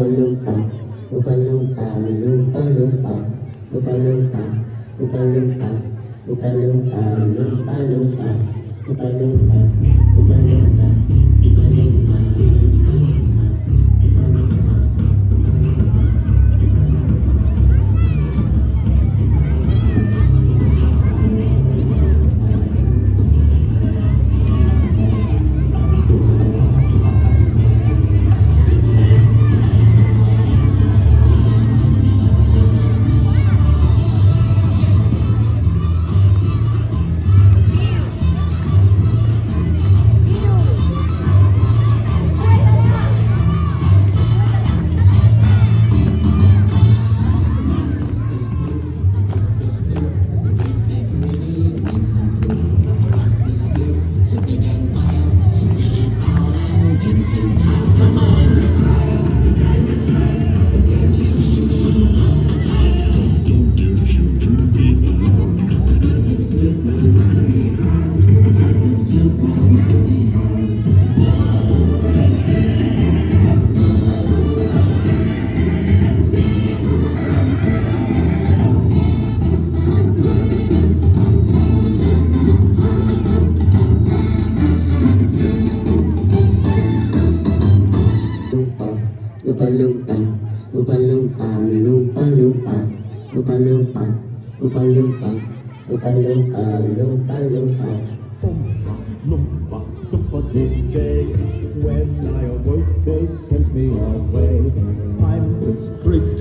Lumpa, Lumpa Lumpa, Lumpa Lumpa, Lumpa Lumpa, Lumpa Lumpa, Lumpa Lumpa, Lumpa Lumpa, Lumpa Lumpa, Lumpa Lumpa, Lumpa Lumpa. Lupa lupa, lupa lupa, lupa lupa, lupa lupa, lupa lupa, lupa lupa, lupa lupa. Lumpa, lumpa did day. When I awoke, they sent me away. I'm disgraced